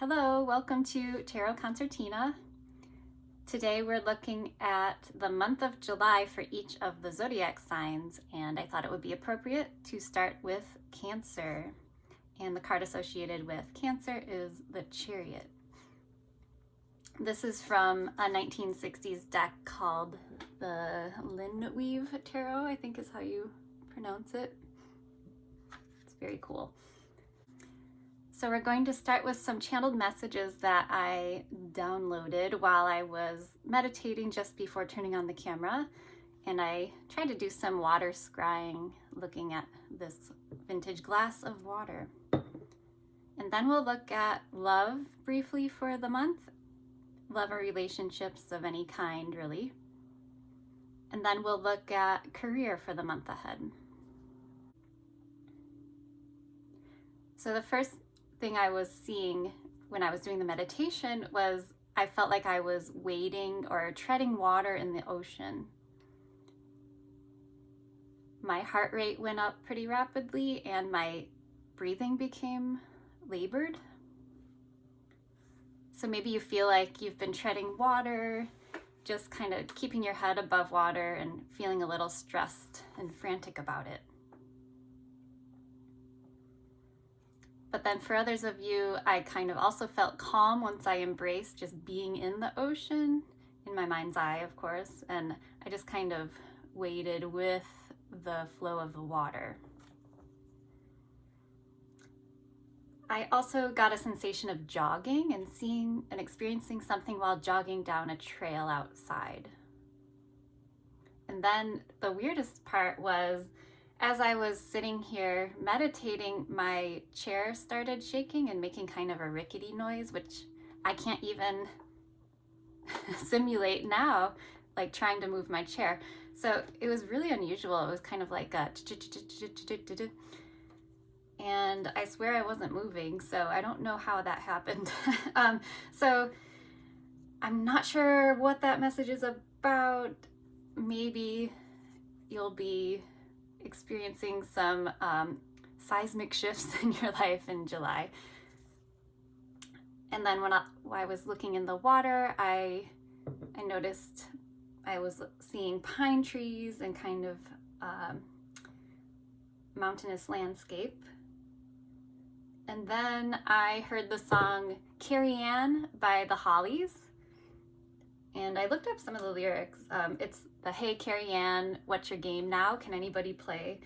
Hello, welcome to Tarot Concertina. Today we're looking at the month of July for each of the zodiac signs, and I thought it would be appropriate to start with Cancer. And the card associated with Cancer is the Chariot. This is from a 1960s deck called the Linweave Tarot, I think is how you pronounce it. It's very cool. So we're going to start with some channeled messages that I downloaded while I was meditating just before turning on the camera. And I tried to do some water scrying looking at this vintage glass of water. And then we'll look at love briefly for the month. Love or relationships of any kind, really. And then we'll look at career for the month ahead. So the first thing I was seeing when I was doing the meditation was I felt like I was wading or treading water in the ocean. My heart rate went up pretty rapidly and my breathing became labored. So maybe you feel like you've been treading water, just kind of keeping your head above water and feeling a little stressed and frantic about it. But then for others of you, I kind of also felt calm once I embraced just being in the ocean, in my mind's eye, of course, and I just kind of waded with the flow of the water. I also got a sensation of jogging and seeing and experiencing something while jogging down a trail outside. And then the weirdest part was, as I was sitting here meditating, my chair started shaking and making kind of a rickety noise, which I can't even simulate now, like trying to move my chair. So it was really unusual. It was kind of like a and I swear I wasn't moving, so I don't know how that happened. So I'm not sure what that message is about. Maybe you'll be experiencing some seismic shifts in your life in July. And then when I was looking in the water, I noticed I was seeing pine trees and kind of mountainous landscape. And then I heard the song Carrie Ann by the Hollies. And I looked up some of the lyrics. It's the "Hey Carrie Ann, what's your game now? Can anybody play?"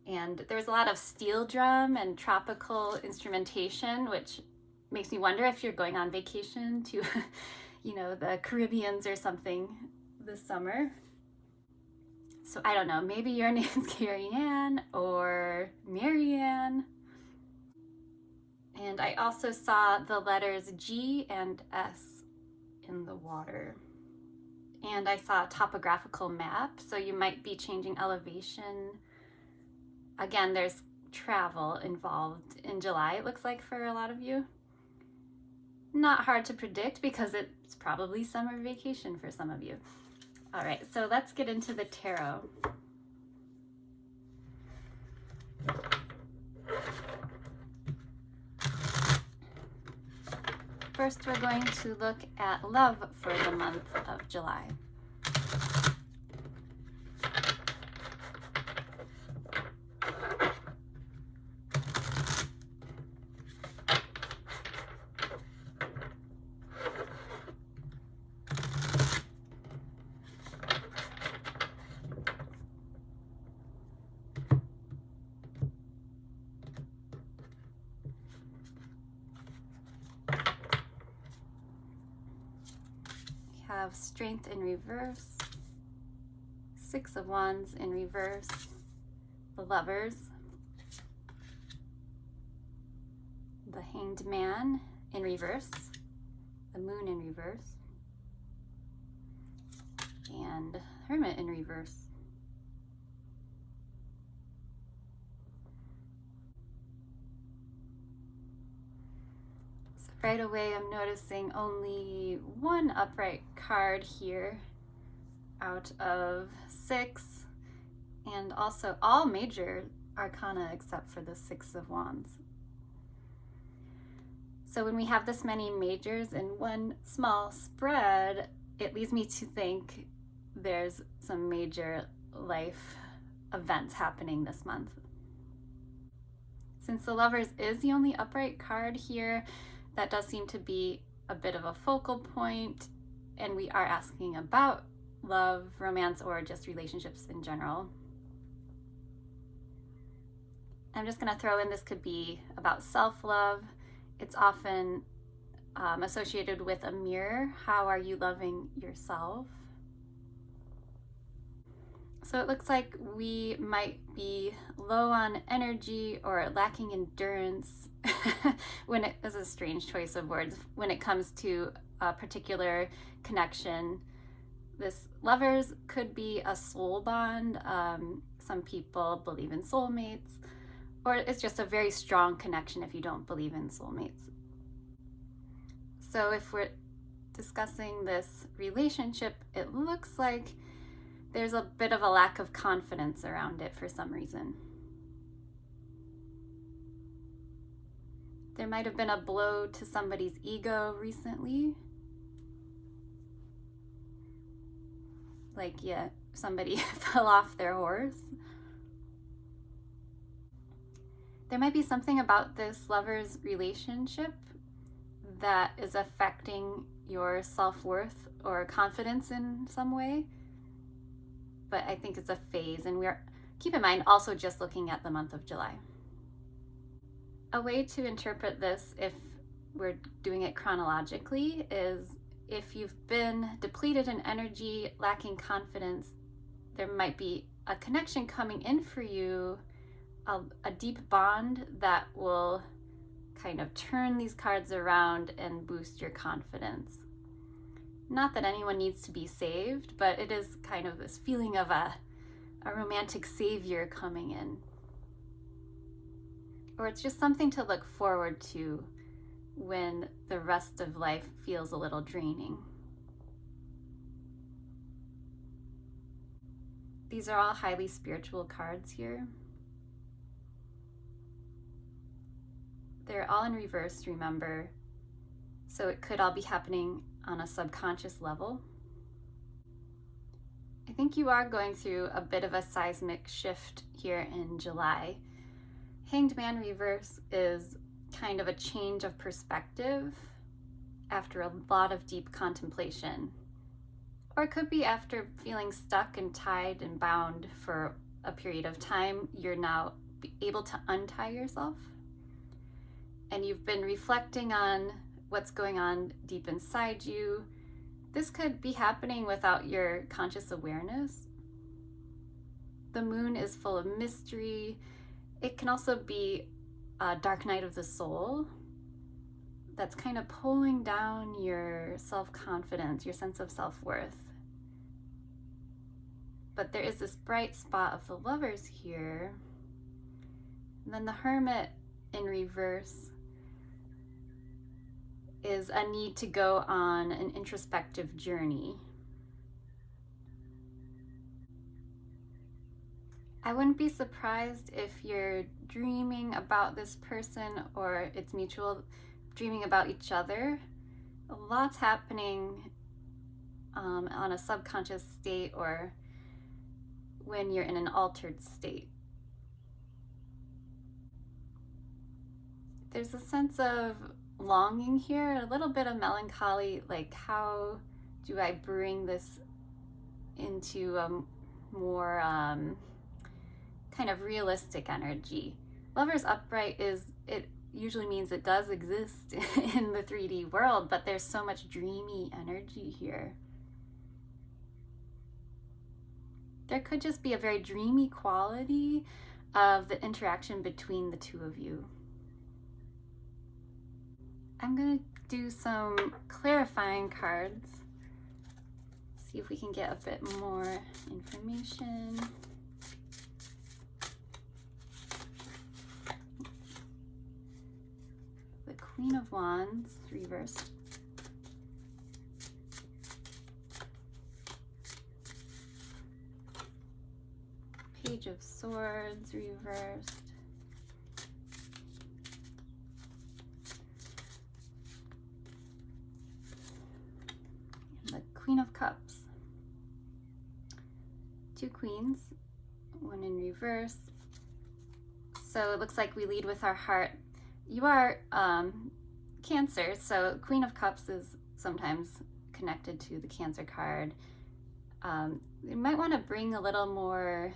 And there was a lot of steel drum and tropical instrumentation, which makes me wonder if you're going on vacation to, the Caribbeans or something this summer. So I don't know, maybe your name's Carrie Ann or Marianne. And I also saw the letters G and S in the water. And I saw a topographical map, so you might be changing elevation. Again, there's travel involved in July, it looks like, for a lot of you. Not hard to predict because it's probably summer vacation for some of you. All right, so let's get into the tarot. First, we're going to look at love for the month of July. Have Strength in reverse, Six of Wands in reverse, the Lovers, the Hanged Man in reverse, the Moon in reverse, and Hermit in reverse. Right away, I'm noticing only one upright card here out of 6, and also all major arcana except for the Six of Wands. So when we have this many majors in one small spread, it leads me to think there's some major life events happening this month. Since the Lovers is the only upright card here, that does seem to be a bit of a focal point, and we are asking about love, romance, or just relationships in general. I'm just going to throw in this could be about self-love. It's often associated with a mirror. How are you loving yourself? So it looks like we might be low on energy or lacking endurance when it is a strange choice of words when it comes to a particular connection. This Lovers could be a soul bond. Some people believe in soulmates, or it's just a very strong connection if you don't believe in soulmates. So if we're discussing this relationship, it looks like there's a bit of a lack of confidence around it for some reason. There might have been a blow to somebody's ego recently. Like, yeah, somebody fell off their horse. There might be something about this Lovers relationship that is affecting your self-worth or confidence in some way. But I think it's a phase, and keep in mind also just looking at the month of July. A way to interpret this, if we're doing it chronologically, is if you've been depleted in energy, lacking confidence, there might be a connection coming in for you, a deep bond that will kind of turn these cards around and boost your confidence. Not that anyone needs to be saved, but it is kind of this feeling of a romantic savior coming in. Or it's just something to look forward to when the rest of life feels a little draining. These are all highly spiritual cards here. They're all in reverse, remember, so it could all be happening on a subconscious level. I think you are going through a bit of a seismic shift here in July. Hanged Man reverse is kind of a change of perspective after a lot of deep contemplation. Or it could be after feeling stuck and tied and bound for a period of time, you're now able to untie yourself. And you've been reflecting on what's going on deep inside you. This could be happening without your conscious awareness. The moon is full of mystery. It can also be a dark night of the soul that's kind of pulling down your self-confidence, your sense of self-worth. But there is this bright spot of the Lovers here. And then the Hermit in reverse is a need to go on an introspective journey. I wouldn't be surprised if you're dreaming about this person or it's mutual, dreaming about each other. A lot's happening on a subconscious state or when you're in an altered state. There's a sense of longing here, a little bit of melancholy, like how do I bring this into a more kind of realistic energy. Lovers upright it usually means it does exist in the 3D world, but there's so much dreamy energy here. There could just be a very dreamy quality of the interaction between the two of you. I'm going to do some clarifying cards. See if we can get a bit more information. The Queen of Wands, reversed. Page of Swords, reversed. Queen of Cups. 2 queens, 1 in reverse. So it looks like we lead with our heart. You are Cancer, so Queen of Cups is sometimes connected to the Cancer card. You might want to bring a little more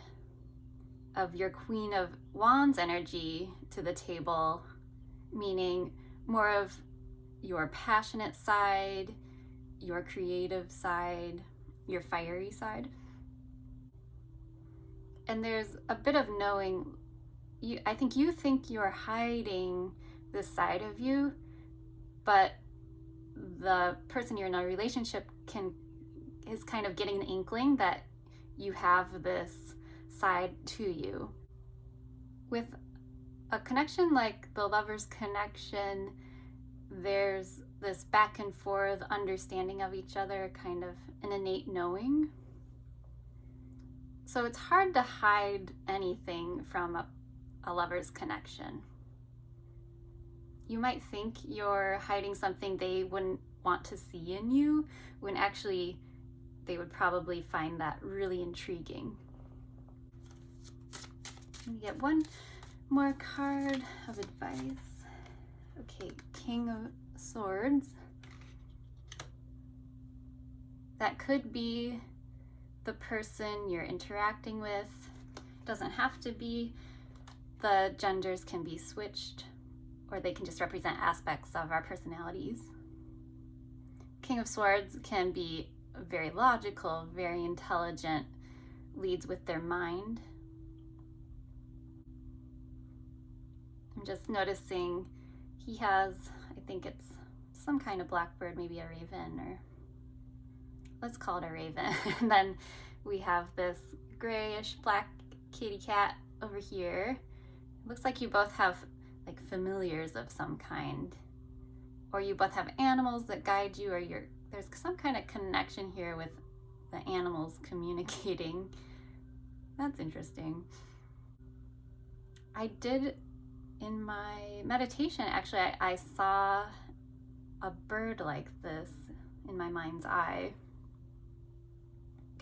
of your Queen of Wands energy to the table, meaning more of your passionate side, your creative side, your fiery side. And there's a bit of knowing, I think you think you're hiding this side of you, but the person you're in a relationship is kind of getting an inkling that you have this side to you. With a connection like the Lover's connection, there's this back and forth understanding of each other, kind of an innate knowing. So it's hard to hide anything from a lover's connection. You might think you're hiding something they wouldn't want to see in you, when actually they would probably find that really intriguing. We get one more card of advice. Okay, King of Swords. That could be the person you're interacting with. It doesn't have to be. The genders can be switched, or they can just represent aspects of our personalities. King of Swords can be very logical, very intelligent, leads with their mind. I'm just noticing he has, I think it's some kind of blackbird, maybe a raven, or let's call it a raven. And then we have this grayish black kitty cat over here. It looks like you both have like familiars of some kind, or you both have animals that guide you, or there's some kind of connection here with the animals communicating. That's interesting. I did, in my meditation, actually, I saw a bird like this in my mind's eye,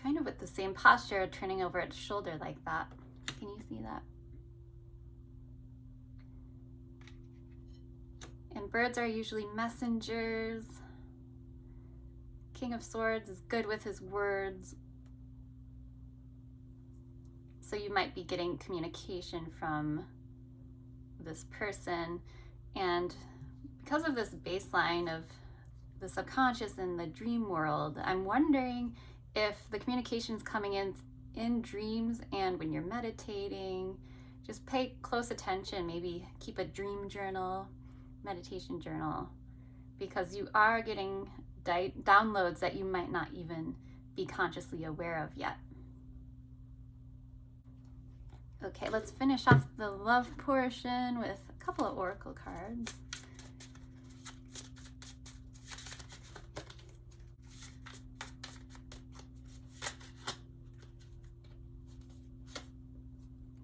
kind of with the same posture, turning over its shoulder like that. Can you see that? And birds are usually messengers. King of Swords is good with his words. So you might be getting communication from this person. And because of this baseline of the subconscious and the dream world, I'm wondering if the communication is coming in dreams and when you're meditating. Just pay close attention, maybe keep a dream journal, meditation journal, because you are getting downloads that you might not even be consciously aware of yet. Okay, let's finish off the love portion with a couple of oracle cards.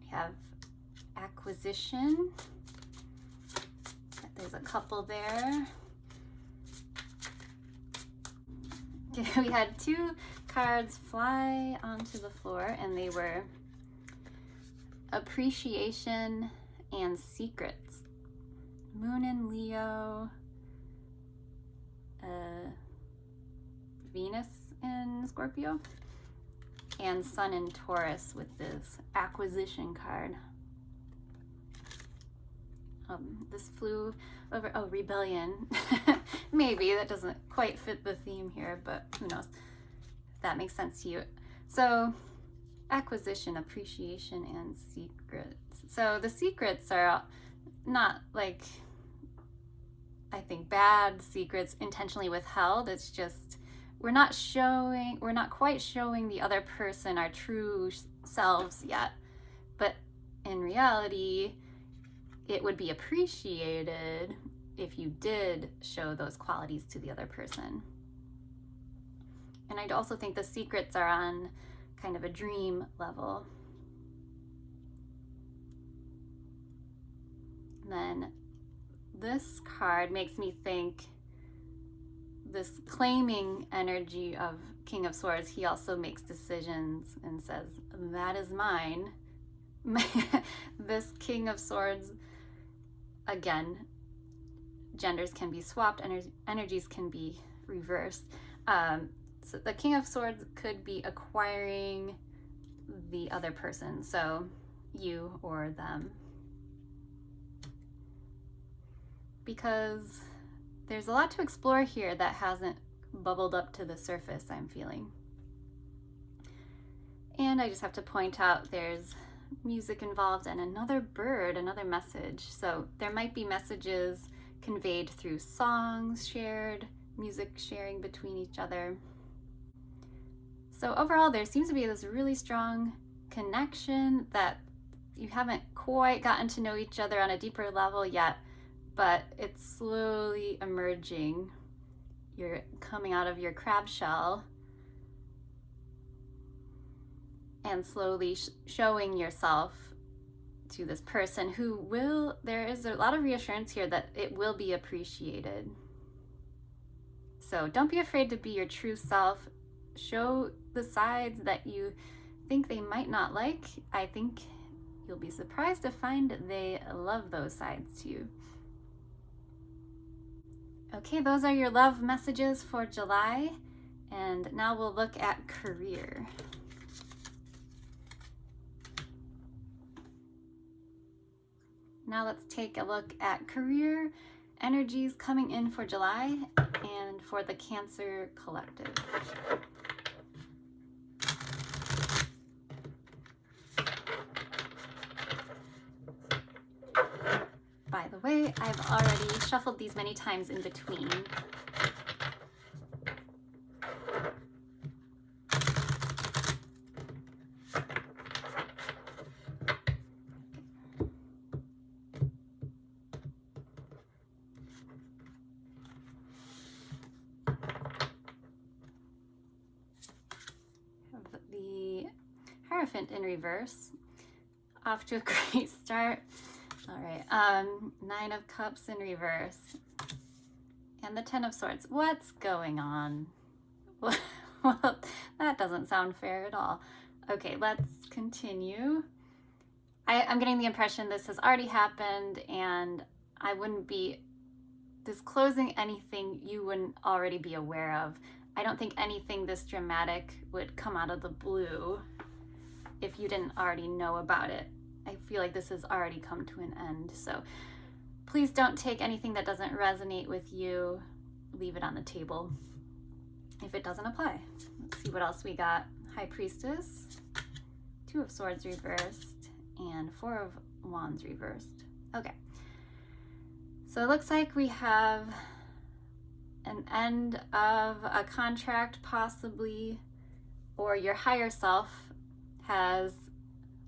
We have acquisition. There's a couple there. Okay, we had 2 cards fly onto the floor, and they were appreciation and secrets. Moon in Leo, Venus in Scorpio, and Sun in Taurus with this acquisition card. This flew over, rebellion. Maybe that doesn't quite fit the theme here, but who knows if that makes sense to you. So acquisition, appreciation, and secrets. So the secrets are not like, I think, bad secrets intentionally withheld. It's just we're not quite showing the other person our true selves yet. But in reality, it would be appreciated if you did show those qualities to the other person. And I'd also think the secrets are on kind of a dream level. And then this card makes me think this claiming energy of King of Swords, he also makes decisions and says, that is mine. This King of Swords, again, genders can be swapped, energies can be reversed. So the King of Swords could be acquiring the other person, so you or them. Because there's a lot to explore here that hasn't bubbled up to the surface, I'm feeling. And I just have to point out there's music involved and another bird, another message. So there might be messages conveyed through songs shared, music sharing between each other. So overall, there seems to be this really strong connection that you haven't quite gotten to know each other on a deeper level yet, but it's slowly emerging. You're coming out of your crab shell and slowly showing yourself to this person who will, there is a lot of reassurance here that it will be appreciated. So don't be afraid to be your true self. Show the sides that you think they might not like. I think you'll be surprised to find they love those sides too. Okay, those are your love messages for July. And now we'll look at career. Now let's take a look at career energies coming in for July and for the Cancer Collective. By the way, I've already shuffled these many times in between. The Hierophant in reverse, off to a great start. All right, 9 of Cups in reverse, and the 10 of Swords. What's going on? Well, that doesn't sound fair at all. Okay, let's continue. I'm getting the impression this has already happened, and I wouldn't be disclosing anything you wouldn't already be aware of. I don't think anything this dramatic would come out of the blue if you didn't already know about it. I feel like this has already come to an end. So please don't take anything that doesn't resonate with you. Leave it on the table if it doesn't apply. Let's see what else we got. High Priestess, 2 of Swords reversed, and 4 of Wands reversed. Okay. So it looks like we have an end of a contract possibly, or your higher self has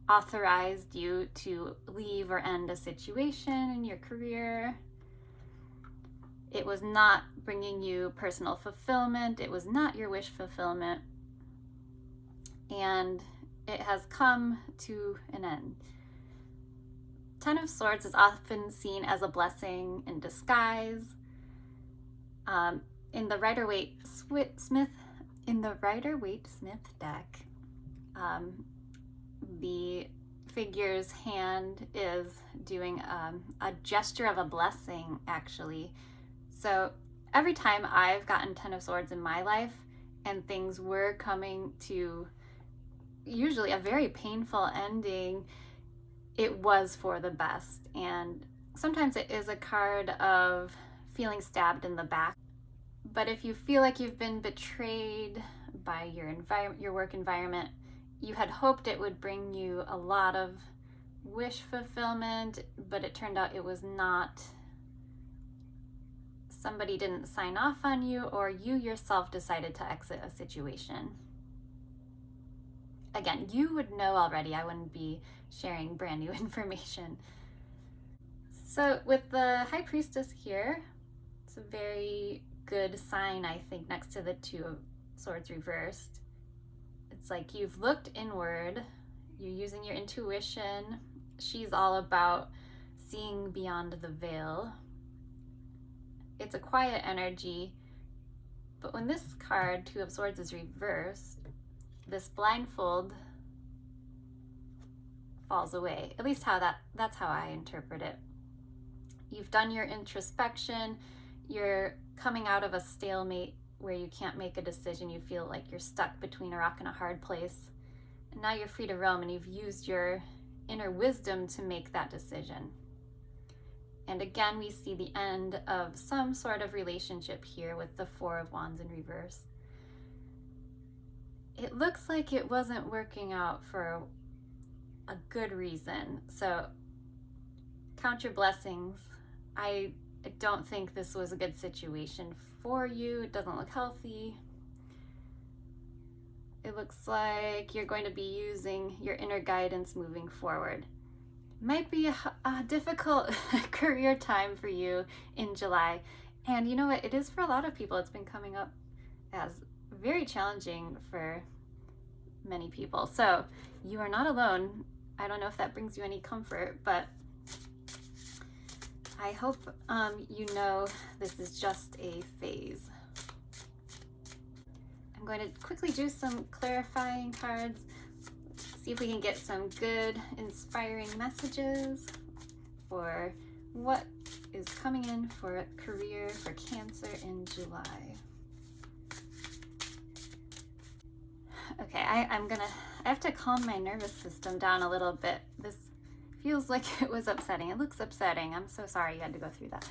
authorized you to leave or end a situation in your career. It was not bringing you personal fulfillment. It was not your wish fulfillment. And it has come to an end. 10 of Swords is often seen as a blessing in disguise. In the Rider-Waite-Smith deck, the figure's hand is doing a gesture of a blessing, actually. So every time I've gotten 10 of Swords in my life and things were coming to usually a very painful ending, it was for the best. And sometimes it is a card of feeling stabbed in the back. But if you feel like you've been betrayed by your work environment, you had hoped it would bring you a lot of wish fulfillment, but it turned out it was not. Somebody didn't sign off on you, or you yourself decided to exit a situation. Again, you would know already. I wouldn't be sharing brand new information. So with the High Priestess here, it's a very good sign, I think, next to the 2 of Swords reversed. It's like you've looked inward, you're using your intuition. She's all about seeing beyond the veil. It's a quiet energy, But when this card, Two of Swords, is reversed, this blindfold falls away. At least that's how I interpret it. You've done your introspection, you're coming out of a stalemate where you can't make a decision, you feel like you're stuck between a rock and a hard place. And now you're free to roam, and you've used your inner wisdom to make that decision. And again, we see the end of some sort of relationship here with the Four of Wands in reverse. It looks like it wasn't working out for a good reason. So count your blessings. I don't think this was a good situation for you. It doesn't look healthy. It looks like you're going to be using your inner guidance moving forward. Might be a difficult career time for you in July. And you know what? It is for a lot of people. It's been coming up as very challenging for many people. So you are not alone. I don't know if that brings you any comfort, but I hope you know this is just a phase. I'm going to quickly do some clarifying cards. See if we can get some good, inspiring messages for what is coming in for career for Cancer in July. Okay, I have to calm my nervous system down a little bit. This feels like it was upsetting. It looks upsetting. I'm so sorry you had to go through that.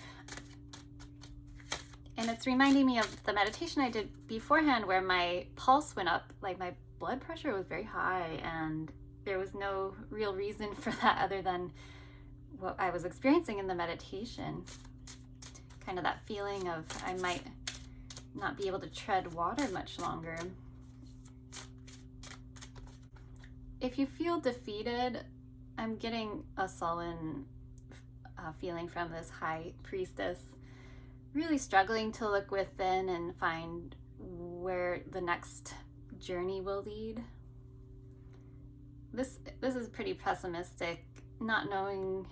And it's reminding me of the meditation I did beforehand where my pulse went up, like my blood pressure was very high, and there was no real reason for that other than what I was experiencing in the meditation. Kind of that feeling of I might not be able to tread water much longer. If you feel defeated, I'm getting a sullen feeling from this High Priestess, really struggling to look within and find where the next journey will lead. This is pretty pessimistic, not knowing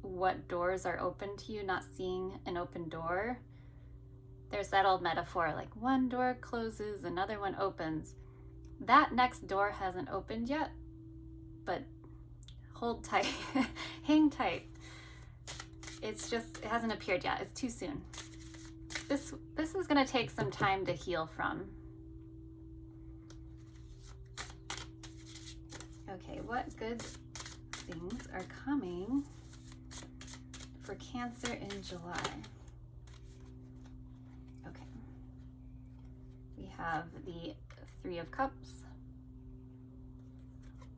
what doors are open to you, not seeing an open door. There's that old metaphor, like one door closes, another one opens. That next door hasn't opened yet, but hold tight, hang tight. It hasn't appeared yet. It's too soon. This is going to take some time to heal from. Okay, what good things are coming for Cancer in July? Okay. We have the Three of Cups.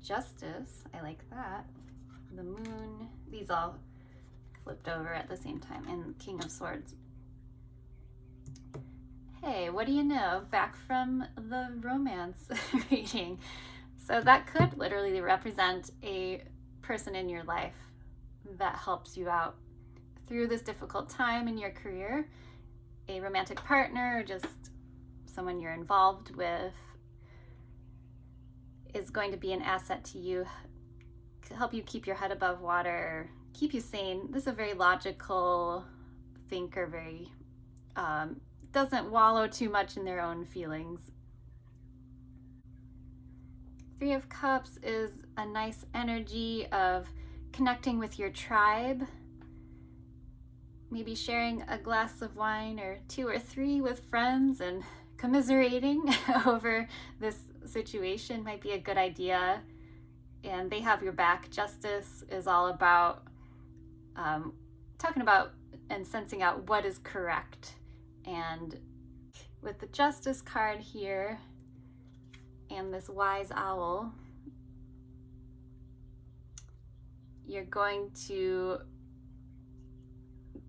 Justice, I like that. The Moon, these all flipped over at the same time, and King of Swords. Hey, what do you know? Back from the romance reading. So that could literally represent a person in your life that helps you out through this difficult time in your career. A romantic partner, or just someone you're involved with, is going to be an asset to you, to help you keep your head above water, keep you sane. This is a very logical thinker, very doesn't wallow too much in their own feelings. Three of Cups is a nice energy of connecting with your tribe, maybe sharing a glass of wine or two or three with friends and commiserating over this situation might be a good idea. And they have your back. Justice is all about talking about and sensing out what is correct. And with the Justice card here and this wise owl, you're going to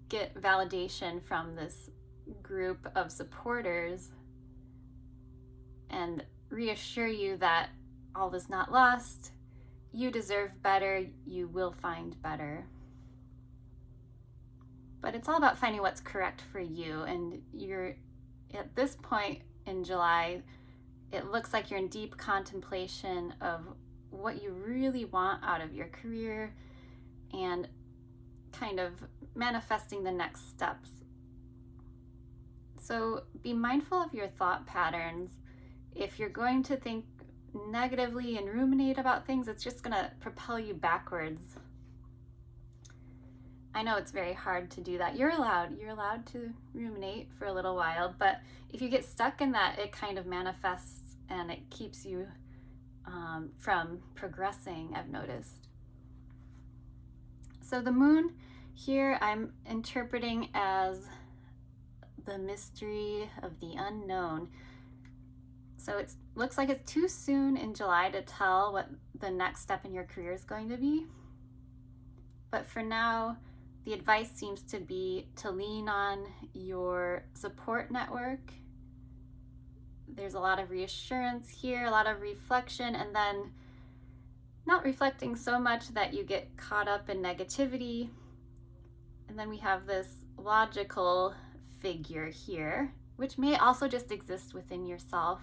get validation from this group of supporters and reassure you that all is not lost. You deserve better. You will find better. But it's all about finding what's correct for you. And you're at this point in July, it looks like you're in deep contemplation of what you really want out of your career and kind of manifesting the next steps. So be mindful of your thought patterns. If you're going to think negatively and ruminate about things, it's just going to propel you backwards. I know it's very hard to do that. You're allowed to ruminate for a little while, but if you get stuck in that, it kind of manifests and it keeps you from progressing, I've noticed. So the moon here I'm interpreting as the mystery of the unknown. So it looks like it's too soon in July to tell what the next step in your career is going to be. But for now, the advice seems to be to lean on your support network. There's a lot of reassurance here, a lot of reflection, and then not reflecting so much that you get caught up in negativity. And then we have this logical figure here, which may also just exist within yourself.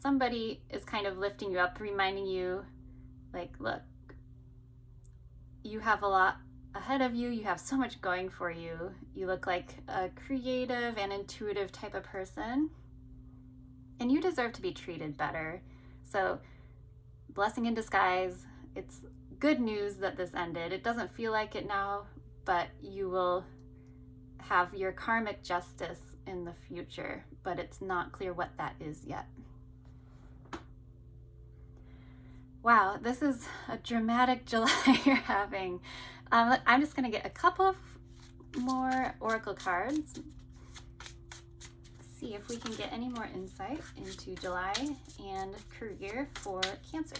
Somebody is kind of lifting you up, reminding you, like, look, you have a lot ahead of you. You have so much going for you. You look like a creative and intuitive type of person, and you deserve to be treated better. So, blessing in disguise. It's good news that this ended. It doesn't feel like it now, but you will have your karmic justice in the future, but it's not clear what that is yet. Wow, this is a dramatic July you're having. I'm just going to get a couple of more oracle cards. See if we can get any more insight into July and career for Cancer.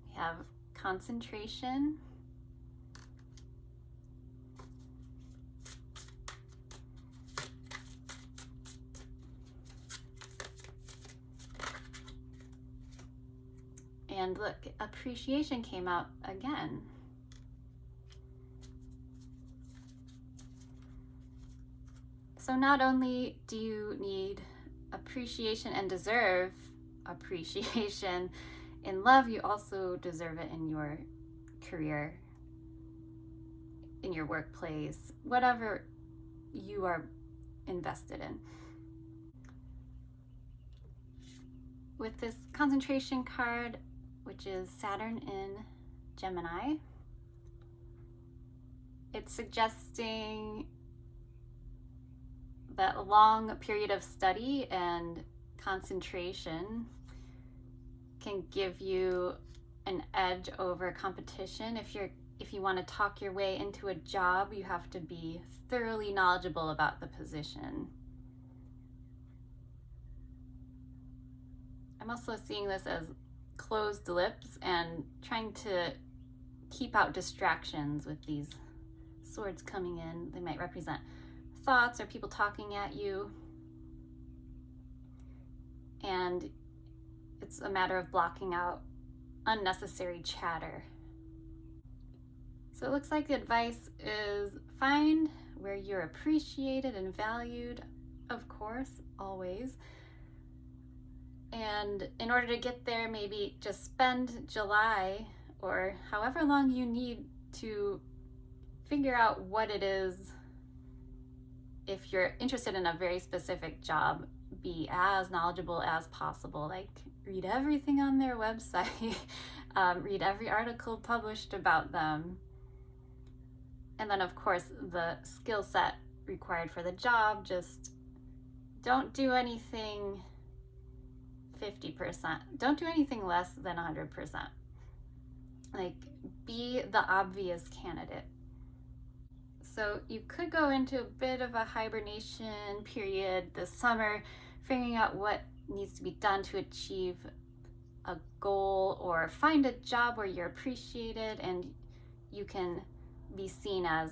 We have concentration, and look, appreciation came out again. So not only do you need appreciation and deserve appreciation in love, you also deserve it in your career, in your workplace, whatever you are invested in. With this concentration card, which is Saturn in Gemini, it's suggesting that a long period of study and concentration can give you an edge over competition. If you want to talk your way into a job, you have to be thoroughly knowledgeable about the position. I'm also seeing this as closed lips and trying to keep out distractions with these swords coming in. They might represent thoughts or people talking at you. And it's a matter of blocking out unnecessary chatter. So it looks like the advice is find where you're appreciated and valued, of course, always. And in order to get there, maybe just spend July or however long you need to figure out what it is. If you're interested in a very specific job, be as knowledgeable as possible. Like, read everything on their website, read every article published about them. And then, of course, the skill set required for the job, just don't do anything 50%. Don't do anything less than 100%. Like, be the obvious candidate. So you could go into a bit of a hibernation period this summer, figuring out what needs to be done to achieve a goal or find a job where you're appreciated and you can be seen as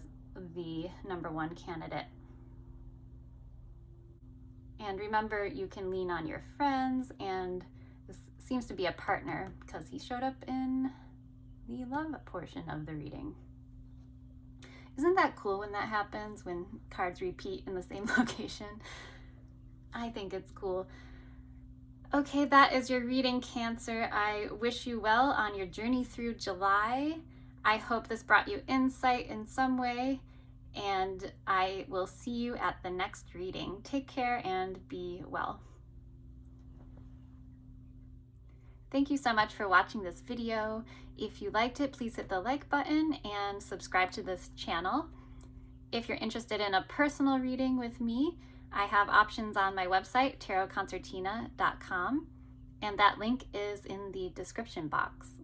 the number one candidate. And remember, you can lean on your friends, and this seems to be a partner because he showed up in the love portion of the reading. Isn't that cool when that happens, when cards repeat in the same location? I think it's cool. Okay, that is your reading, Cancer. I wish you well on your journey through July. I hope this brought you insight in some way, and I will see you at the next reading. Take care and be well. Thank you so much for watching this video. If you liked it, please hit the like button and subscribe to this channel. If you're interested in a personal reading with me, I have options on my website, tarotconcertina.com, and that link is in the description box.